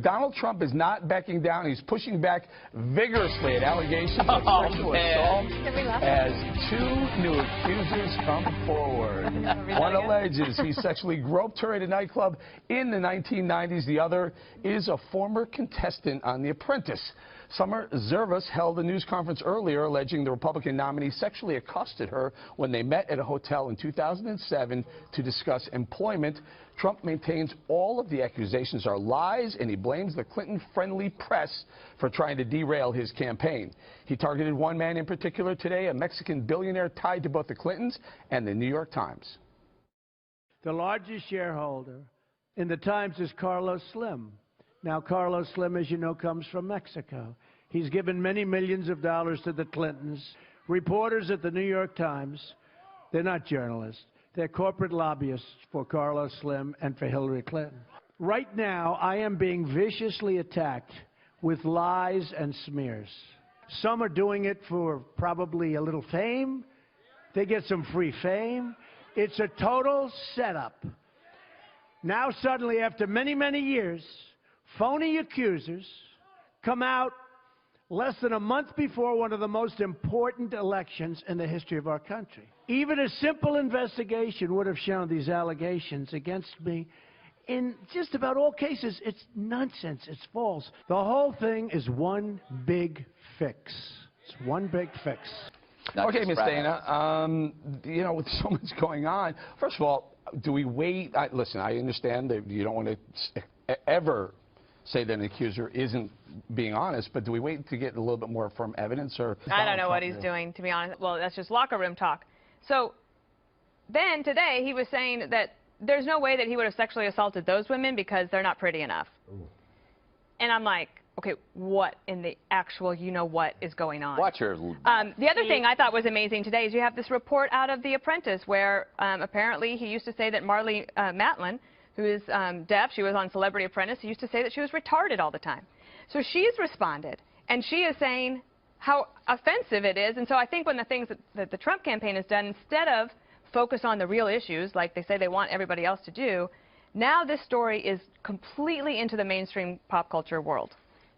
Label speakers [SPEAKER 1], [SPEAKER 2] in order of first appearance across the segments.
[SPEAKER 1] Donald Trump is not backing down. He's pushing back vigorously at allegations of sexual assault as two new accusers come forward. One alleges he sexually groped her at a nightclub in the 1990s. The other is a former contestant on The Apprentice. Summer Zervas held a news conference earlier alleging the Republican nominee sexually accosted her when they met at a hotel in 2007 to discuss employment. Trump maintains all of the accusations are lies, and he blames the Clinton-friendly press for trying to derail his campaign. He targeted one man in particular today, a Mexican billionaire tied to both the Clintons and the New York Times.
[SPEAKER 2] The largest shareholder in the Times is Carlos Slim. Now, Carlos Slim, as you know, comes from Mexico. He's given many millions of dollars to the Clintons. Reporters at the New York Times, they're not journalists. They're corporate lobbyists for Carlos Slim and for Hillary Clinton. Right now, I am being viciously attacked with lies and smears. Some are doing it for probably a little fame. They get some free fame. It's a total setup. Now, suddenly, after many, many years, phony accusers come out less than a month before one of the most important elections in the history of our country. Even a simple investigation would have shown these allegations against me. In just about all cases, it's nonsense. It's false. The whole thing is one big fix. It's one big fix.
[SPEAKER 1] Okay, Ms. Dana, you know, with so much going on, first of all, do we wait? Listen, I understand that you don't want to ever say that an accuser isn't being honest, but do we wait to get a little bit more firm evidence? Or
[SPEAKER 3] I don't know what he's doing, to be honest. Well, that's just locker room talk. So then today he was saying that there's no way that he would have sexually assaulted those women because they're not pretty enough. Ooh. And I'm like, okay, what in the actual you-know-what is going on?
[SPEAKER 4] Watch her.
[SPEAKER 3] The other thing I thought was amazing today is you have this report out of The Apprentice where apparently he used to say that Marlee Matlin, who is deaf, she was on Celebrity Apprentice, he used to say that she was retarded all the time. So she's responded, and she is saying how offensive it is. And so I think one of the things that the Trump campaign has done, instead of focus on the real issues, like they say they want everybody else to do, now this story is completely into the mainstream pop culture world.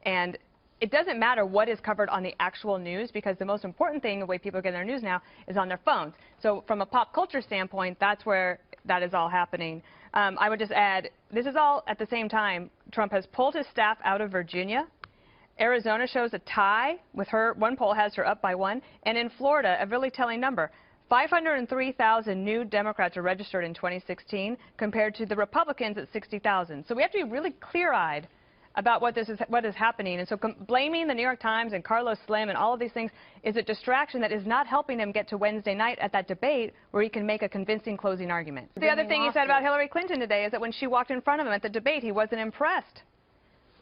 [SPEAKER 3] And it doesn't matter what is covered on the actual news, because the most important thing, the way people get their news now, is on their phones. So from a pop culture standpoint, that's where that is all happening. I would just add, this is all at the same time. Trump has pulled his staff out of Virginia. Arizona shows a tie with her. One poll has her up by 1. And in Florida, a really telling number. 503,000 new Democrats are registered in 2016 compared to the Republicans at 60,000. So we have to be really clear-eyed about what is happening. And so blaming the New York Times and Carlos Slim and all of these things is a distraction that is not helping him get to Wednesday night at that debate where he can make a convincing closing argument. The other thing he said about Hillary Clinton today is that when she walked in front of him at the debate, he wasn't impressed.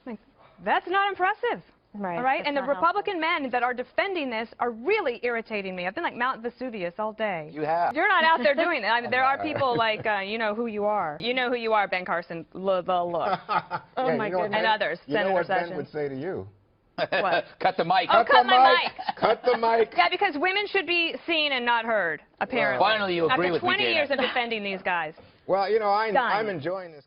[SPEAKER 3] I mean, that's not impressive. Right. All right? And the Republican men that are defending this are really irritating me. I've been like Mount Vesuvius all day.
[SPEAKER 4] You have.
[SPEAKER 3] You're not out there doing it. I mean, there are people like, you know who you are. You know who you are, Ben Carson. The look.
[SPEAKER 5] Oh, my goodness.
[SPEAKER 3] And others.
[SPEAKER 5] You know what
[SPEAKER 3] Sessions.
[SPEAKER 5] Ben would say to you?
[SPEAKER 3] What?
[SPEAKER 4] Cut the mic.
[SPEAKER 3] Oh, cut my mic.
[SPEAKER 5] Cut the mic.
[SPEAKER 3] Yeah, because women should be seen and not heard, apparently.
[SPEAKER 4] Finally, you agree with me,
[SPEAKER 3] After 20
[SPEAKER 4] Dana.
[SPEAKER 3] years of defending these guys.
[SPEAKER 5] Well, you know, I'm enjoying this.